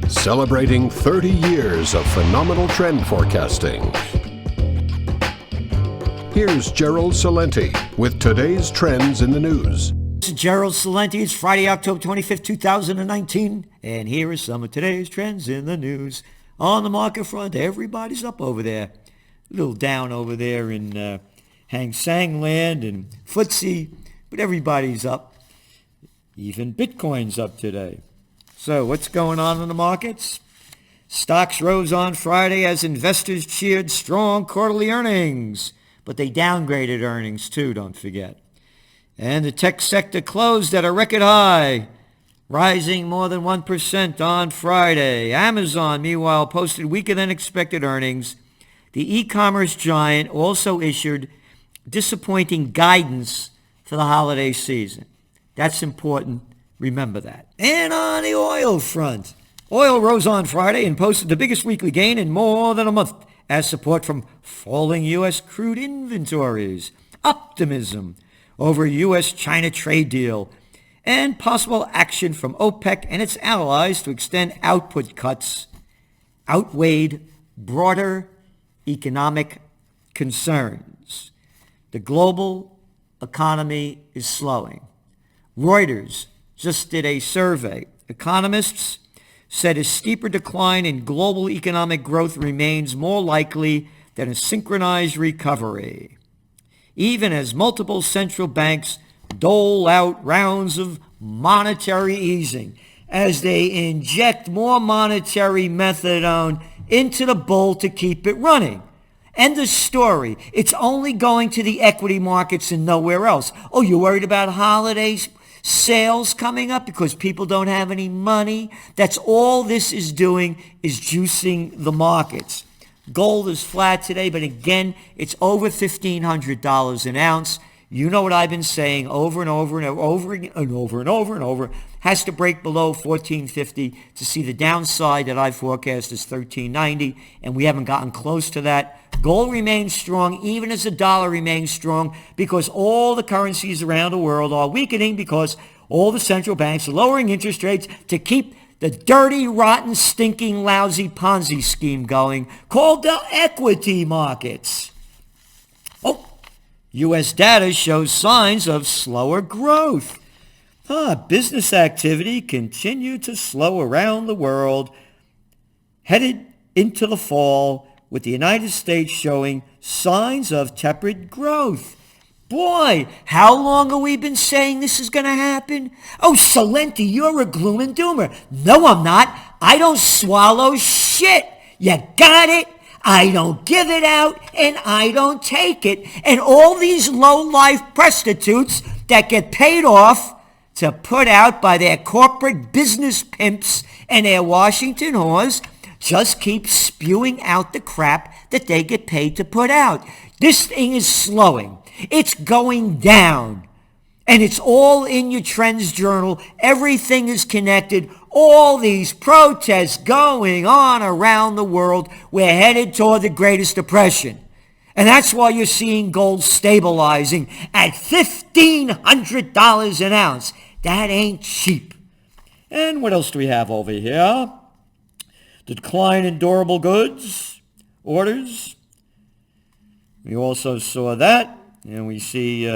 celebrating 30 years of phenomenal trend forecasting. Here's Gerald Celente with today's trends in the news. This is Gerald Celente. It's Friday, October 25th, 2019, and here are some of today's trends in the news. On the market front, everybody's up over there. A little down over there in Hang Seng land and FTSE, but everybody's up. Even Bitcoin's up today. So what's going on in the markets? Stocks rose on Friday as investors cheered strong quarterly earnings, but they downgraded earnings too, don't forget. And the tech sector closed at a record high, rising more than 1% on Friday. Amazon, meanwhile, posted weaker than expected earnings. The e-commerce giant also issued disappointing guidance for the holiday season. That's important. Remember that. And on the oil front, oil rose on Friday and posted the biggest weekly gain in more than a month as support from falling U.S. crude inventories, optimism over a U.S.-China trade deal, and possible action from OPEC and its allies to extend output cuts outweighed broader economic concerns. The global economy is slowing. Reuters just did a survey. Economists said a steeper decline in global economic growth remains more likely than a synchronized recovery, even as multiple central banks dole out rounds of monetary easing as they inject more monetary methadone into the bull to keep it running. End of story. It's only going to the equity markets and nowhere else. Oh, you're worried about holidays? Sales coming up because people don't have any money. That's all this is doing, is juicing the markets. Gold is flat today, but again, it's over $1,500 an ounce. You know what I've been saying over and over and over and over and over and over. Has to break below $1,450 to see the downside that I forecast is $1,390, and we haven't gotten close to that. Gold remains strong even as the dollar remains strong because all the currencies around the world are weakening because all the central banks are lowering interest rates to keep the dirty, rotten, stinking, lousy Ponzi scheme going called the equity markets. Oh, U.S. data shows signs of slower growth. Business activity continued to slow around the world, headed into the fall, with the United States showing signs of tepid growth. Boy, how long have we been saying this is going to happen? Oh, Celente, you're a gloom and doomer. No, I'm not. I don't swallow shit. You got it? I don't give it out, and I don't take it. And all these low-life prostitutes that get paid off to put out by their corporate business pimps and their Washington whores just keep spewing out the crap that they get paid to put out. This thing is slowing. It's going down. And it's all in your trends journal. Everything is connected. All these protests going on around the world. We're headed toward the greatest depression. And that's why you're seeing gold stabilizing at $1,500 an ounce. That ain't cheap. And what else do we have over here? The decline in durable goods orders. We also saw that. And we see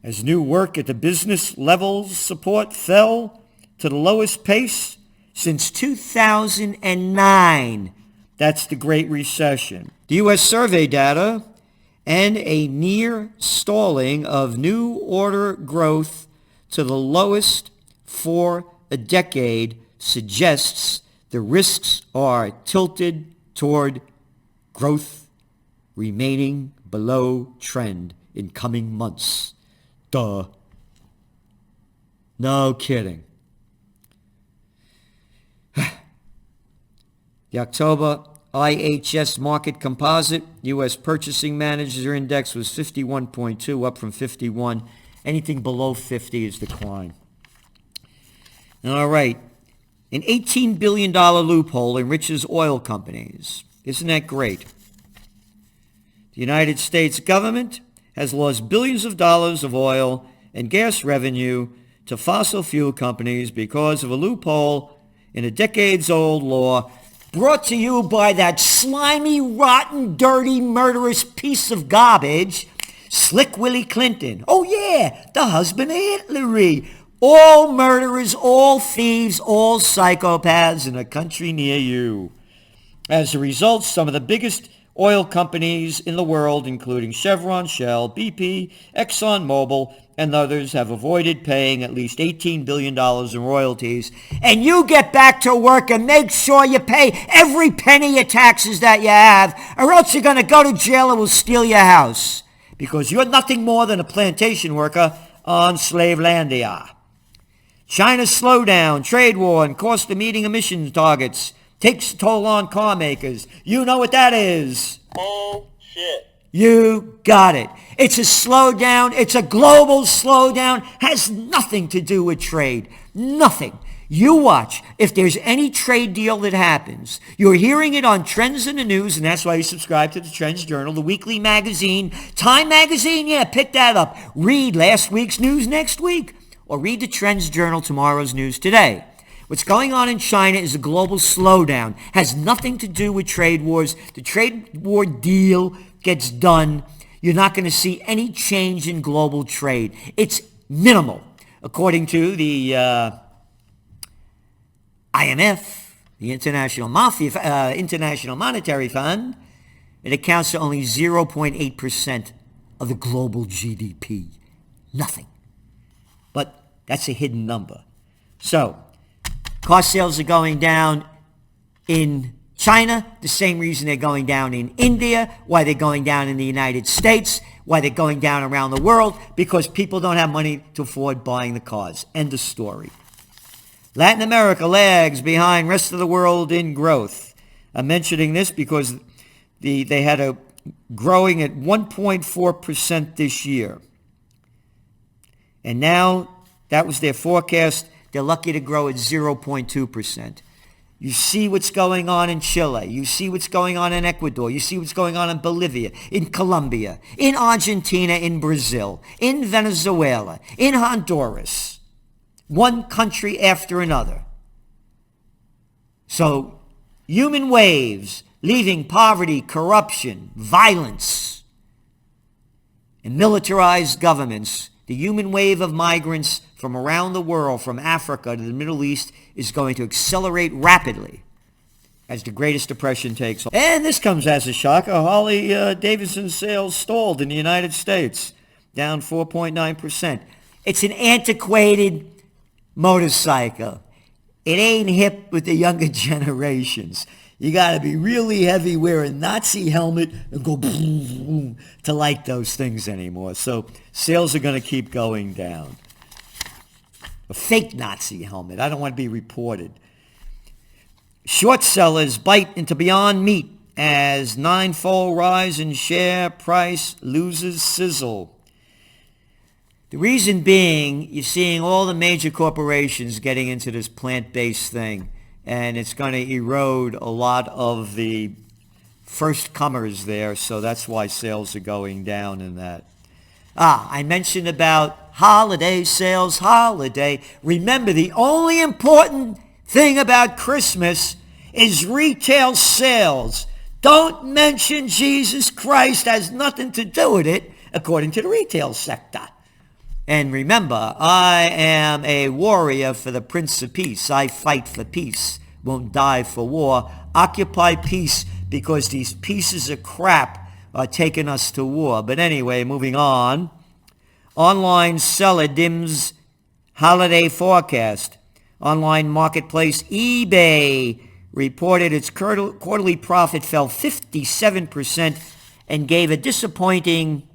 as new work at the business levels support fell to the lowest pace since 2009. That's the Great Recession. The U.S. survey data and a near stalling of new order growth to the lowest for a decade suggests the risks are tilted toward growth remaining below trend in coming months. Duh. No kidding. The October IHS Market Composite U.S. Purchasing Manager Index was 51.2, up from 51. Anything below 50 is decline. All right. An $18 billion loophole enriches oil companies. Isn't that great? The United States government has lost billions of dollars of oil and gas revenue to fossil fuel companies because of a loophole in a decades-old law brought to you by that slimy, rotten, dirty, murderous piece of garbage, Slick Willie Clinton. Oh yeah, the husband of Hitler. All murderers, all thieves, all psychopaths in a country near you. As a result, some of the biggest oil companies in the world, including Chevron, Shell, BP, ExxonMobil, and others, have avoided paying at least $18 billion in royalties. And you get back to work and make sure you pay every penny of taxes that you have, or else you're going to go to jail and we'll steal your house. Because you're nothing more than a plantation worker on Slavelandia. China's slowdown, trade war, and cost of meeting emission targets takes a toll on car makers. You know what that is. Bullshit. You got it. It's a slowdown. It's a global slowdown. Has nothing to do with trade. Nothing. You watch. If there's any trade deal that happens, you're hearing it on Trends in the News, and that's why you subscribe to the Trends Journal, the weekly magazine. Time magazine, yeah, pick that up. Read last week's news next week, or read the Trends Journal, tomorrow's news today. What's going on in China is a global slowdown. Has nothing to do with trade wars. The trade war deal gets done. You're not going to see any change in global trade. It's minimal. According to the IMF, the International Monetary Fund, it accounts for only 0.8% of the global GDP. Nothing. But that's a hidden number. So, car sales are going down in China, the same reason they're going down in India, why they're going down in the United States, why they're going down around the world, because people don't have money to afford buying the cars. End of story. Latin America lags behind rest of the world in growth. I'm mentioning this because they had a growing at 1.4% this year. And now that was their forecast. They're lucky to grow at 0.2%. You see what's going on in Chile. You see what's going on in Ecuador. You see what's going on in Bolivia, in Colombia, in Argentina, in Brazil, in Venezuela, in Honduras. One country after another. So, human waves leaving poverty, corruption, violence, and militarized governments. The human wave of migrants from around the world, from Africa to the Middle East, is going to accelerate rapidly as the Greatest Depression takes hold. And this comes as a shocker. Harley Davidson sales stalled in the United States, down 4.9%. It's an antiquated motorcycle. It ain't hip with the younger generations. You got to be really heavy, wear a Nazi helmet, and go boom, boom, to like those things anymore. So sales are going to keep going down. A fake Nazi helmet. I don't want to be reported. Short sellers bite into Beyond Meat as ninefold rise in share price loses sizzle. The reason being, you're seeing all the major corporations getting into this plant-based thing. And it's going to erode a lot of the first comers there, so that's why sales are going down in that. I mentioned about holiday sales, holiday. Remember, the only important thing about Christmas is retail sales. Don't mention Jesus Christ, has nothing to do with it, according to the retail sector. And remember, I am a warrior for the Prince of Peace. I fight for peace, won't die for war. Occupy peace, because these pieces of crap are taking us to war. But anyway, moving on. Online seller dims holiday forecast. Online marketplace eBay reported its quarterly profit fell 57% and gave a disappointing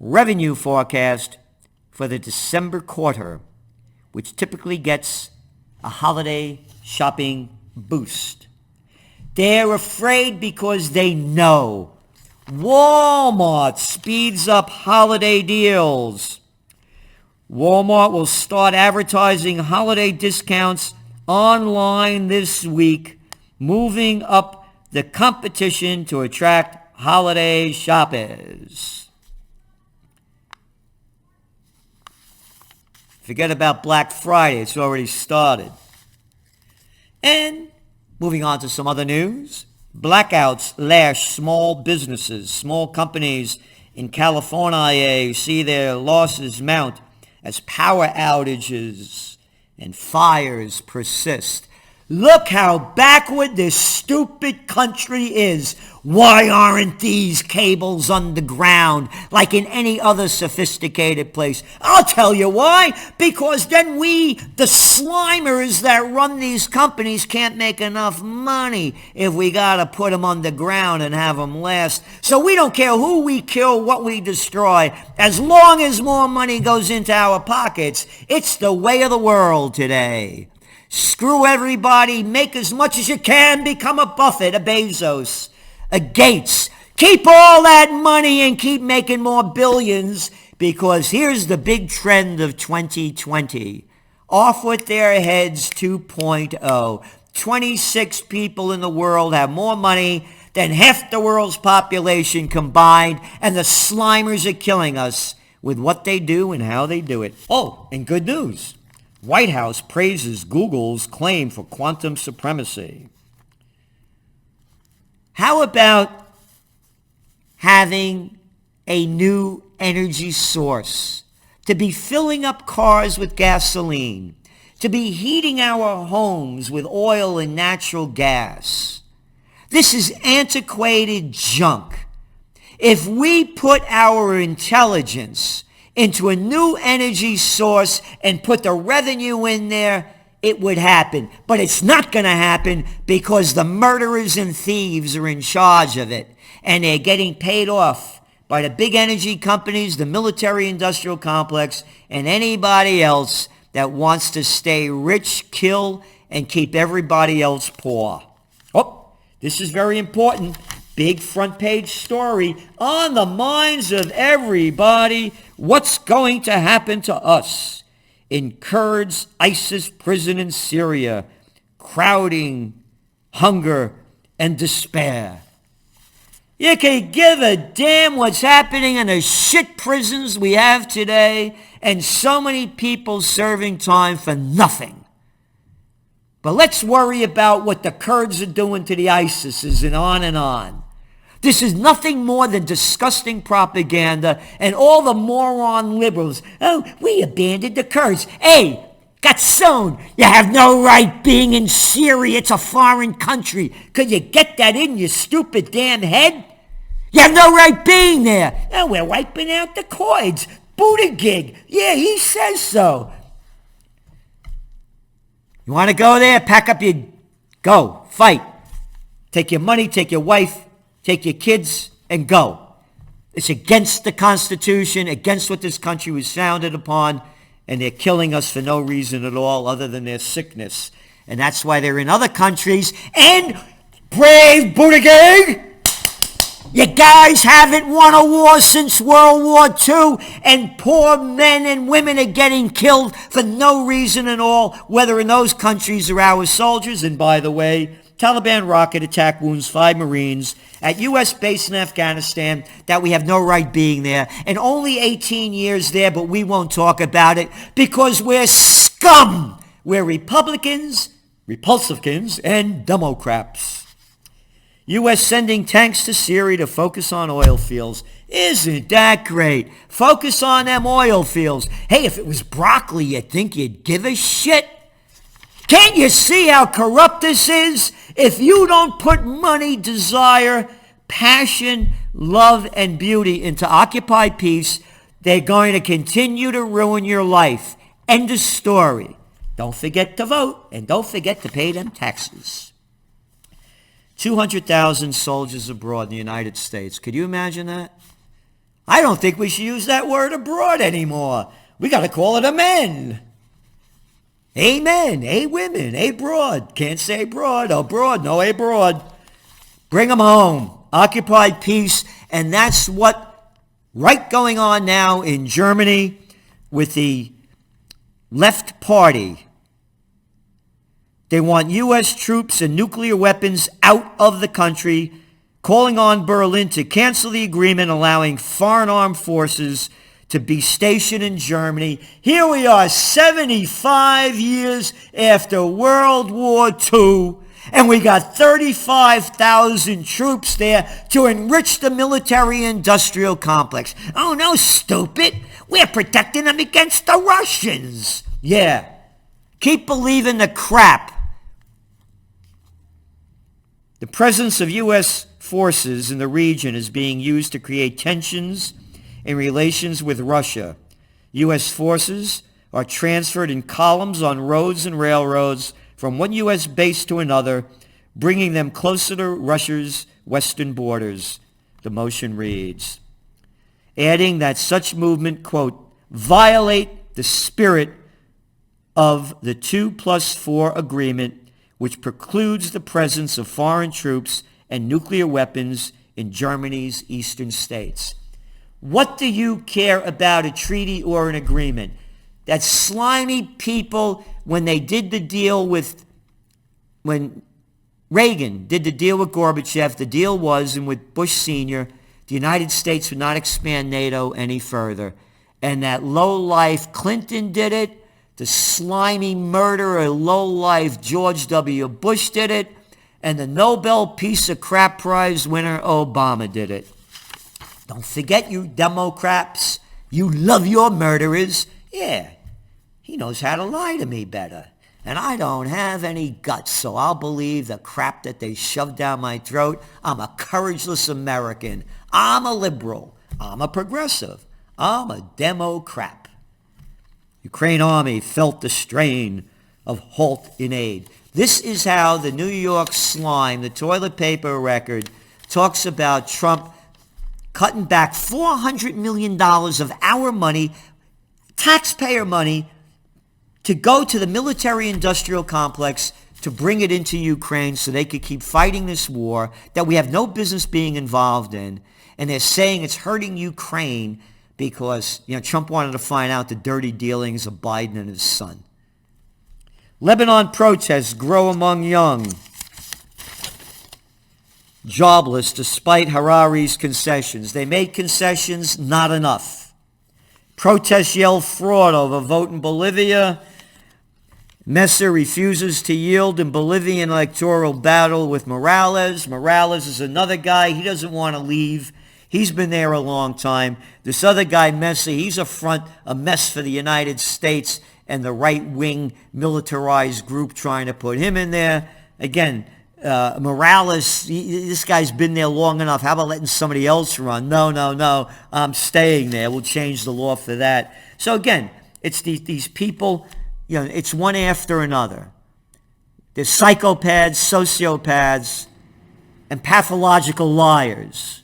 revenue forecast for the December quarter, which typically gets a holiday shopping boost. They're afraid because they know Walmart speeds up holiday deals. Walmart will start advertising holiday discounts online this week, moving up the competition to attract holiday shoppers. Forget about Black Friday. It's already started. And moving on to some other news. Blackouts lash small businesses. Small companies in California see their losses mount as power outages and fires persist. Look how backward this stupid country is. Why aren't these cables underground like in any other sophisticated place? I'll tell you why. Because then we, the slimers that run these companies, can't make enough money if we got to put them underground and have them last. So we don't care who we kill, what we destroy. As long as more money goes into our pockets, it's the way of the world today. Screw everybody, make as much as you can, become a Buffett, a Bezos, a Gates. Keep all that money and keep making more billions, because here's the big trend of 2020. Off with their heads 2.0. 26 people in the world have more money than half the world's population combined, and the slimers are killing us with what they do and how they do it. Oh, and good news. White House praises Google's claim for quantum supremacy. How about having a new energy source? To be filling up cars with gasoline, to be heating our homes with oil and natural gas. This is antiquated junk. If we put our intelligence into a new energy source and put the revenue in there, it would happen. But it's not going to happen because the murderers and thieves are in charge of it. And they're getting paid off by the big energy companies, the military-industrial complex, and anybody else that wants to stay rich, kill, and keep everybody else poor. Oh, this is very important. Big front page story on the minds of everybody. What's going to happen to us in Kurds' ISIS prison in Syria? Crowding, hunger, and despair. You can give a damn what's happening in the shit prisons we have today, and so many people serving time for nothing. But let's worry about what the Kurds are doing to the ISISes and on and on. This is nothing more than disgusting propaganda, and all the moron liberals, oh, we abandoned the Kurds. Hey, Gatson, you have no right being in Syria. It's a foreign country. Could you get that in your stupid damn head? You have no right being there. Oh, we're wiping out the Kurds. Buttigieg. Yeah, he says so. You want to go there? Pack up your... Go. Fight. Take your money, take your wife, take your kids, and go. It's against the Constitution, against what this country was founded upon, and they're killing us for no reason at all other than their sickness. And that's why they're in other countries. And brave Buttigieg, you guys haven't won a war since World War II, and poor men and women are getting killed for no reason at all, whether in those countries or our soldiers. And by the way, Taliban rocket attack wounds 5 Marines at U.S. base in Afghanistan that we have no right being there. And only 18 years there, but we won't talk about it because we're scum. We're Republicans, Repulsivekins, and Democrats. U.S. sending tanks to Syria to focus on oil fields. Isn't that great? Focus on them oil fields. Hey, if it was broccoli, you'd think you'd give a shit. Can't you see how corrupt this is? If you don't put money, desire, passion, love, and beauty into Occupy Peace, they're going to continue to ruin your life. End of story. Don't forget to vote, and don't forget to pay them taxes. 200,000 soldiers abroad in the United States. Could you imagine that? I don't think we should use that word abroad anymore. We got to call it amen. Amen. A women. A broad. Can't say broad. Abroad. No, a broad. Bring them home. Occupy peace. And that's what right going on now in Germany with the left party. They want U.S. troops and nuclear weapons out of the country, calling on Berlin to cancel the agreement allowing foreign armed forces to be stationed in Germany. Here we are 75 years after World War II, and we got 35,000 troops there to enrich the military-industrial complex. Oh, no, stupid. We're protecting them against the Russians. Yeah. Keep believing the crap. The presence of U.S. forces in the region is being used to create tensions in relations with Russia. U.S. forces are transferred in columns on roads and railroads from one U.S. base to another, bringing them closer to Russia's western borders, the motion reads. Adding that such movement, quote, violate the spirit of the 2+4 agreement, which precludes the presence of foreign troops and nuclear weapons in Germany's eastern states. What do you care about a treaty or an agreement? That slimy people, when Reagan did the deal with Gorbachev, the deal was, and with Bush Sr., the United States would not expand NATO any further. And that low-life Clinton did it. The slimy murderer, low-life George W. Bush did it. And the Nobel Peace of Crap Prize winner Obama did it. Don't forget, you Democrats. You love your murderers. Yeah, he knows how to lie to me better. And I don't have any guts, so I'll believe the crap that they shove down my throat. I'm a courageless American. I'm a liberal. I'm a progressive. I'm a Democrat. Ukraine army felt the strain of halt in aid. This is how the New York slime, the toilet paper record, talks about Trump cutting back $400 million of our money, taxpayer money, to go to the military-industrial complex to bring it into Ukraine so they could keep fighting this war that we have no business being involved in. And they're saying it's hurting Ukraine because, Trump wanted to find out the dirty dealings of Biden and his son. Lebanon protests grow among young, jobless despite Harari's concessions. They made concessions, not enough. Protests yell fraud over vote in Bolivia. Messer refuses to yield in Bolivian electoral battle with Morales. Morales is another guy. He doesn't want to leave. He's been there a long time. This other guy, Messi, he's a mess for the United States and the right-wing militarized group trying to put him in there. Again, Morales, this guy's been there long enough. How about letting somebody else run? No, I'm staying there. We'll change the law for that. So again, it's these people, it's one after another. There's psychopaths, sociopaths, and pathological liars.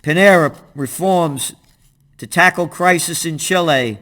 Pinera reforms to tackle crisis in Chile,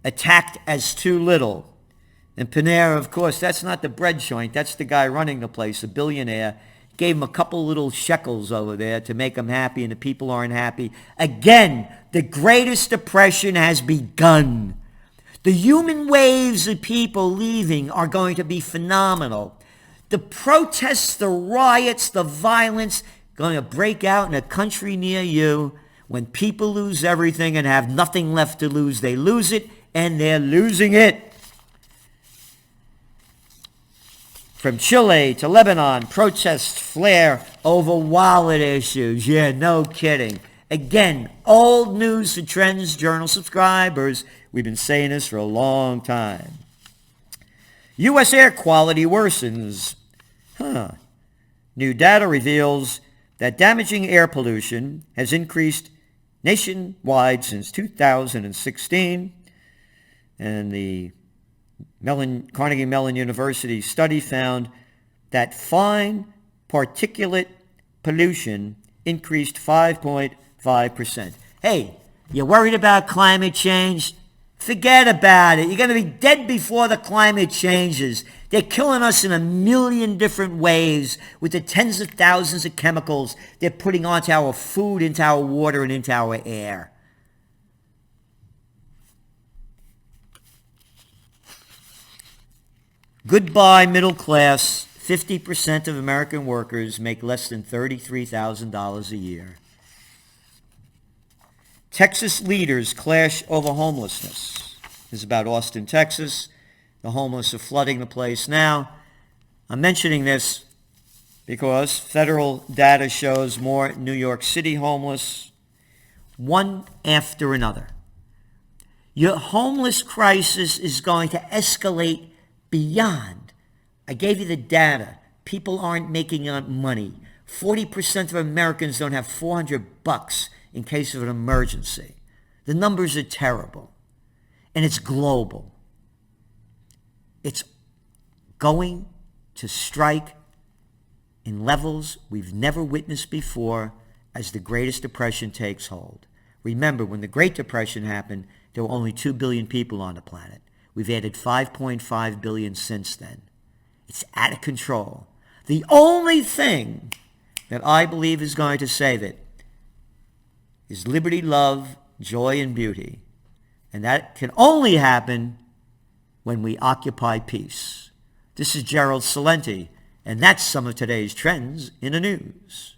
attacked as too little. And Pinera, of course, that's not the bread joint. That's the guy running the place, a billionaire. Gave him a couple little shekels over there to make him happy, and the people aren't happy. Again, the greatest depression has begun. The human waves of people leaving are going to be phenomenal. The protests, the riots, the violence going to break out in a country near you. When people lose everything and have nothing left to lose, they lose it, and they're losing it. From Chile to Lebanon, protests flare over wallet issues. Yeah, no kidding. Again, old news to Trends Journal subscribers. We've been saying this for a long time. U.S. air quality worsens. New data reveals that damaging air pollution has increased nationwide since 2016. And the Carnegie Mellon University study found that fine particulate pollution increased 5.5%. Hey, you worried about climate change? Forget about it. You're going to be dead before the climate changes. They're killing us in a million different ways with the tens of thousands of chemicals they're putting onto our food, into our water, and into our air. Goodbye, middle class. 50% of American workers make less than $33,000 a year. Texas leaders clash over homelessness. This is about Austin, Texas. The homeless are flooding the place now. I'm mentioning this because federal data shows more New York City homeless, one after another. Your homeless crisis is going to escalate beyond. I gave you the data. People aren't making money. 40% of Americans don't have $400 in case of an emergency. The numbers are terrible. And it's global. It's going to strike in levels we've never witnessed before as the Greatest Depression takes hold. Remember, when the Great Depression happened, there were only 2 billion people on the planet. We've added 5.5 billion since then. It's out of control. The only thing that I believe is going to save it is liberty, love, joy, and beauty. And that can only happen when we occupy peace. This is Gerald Celente, and that's some of today's trends in the news.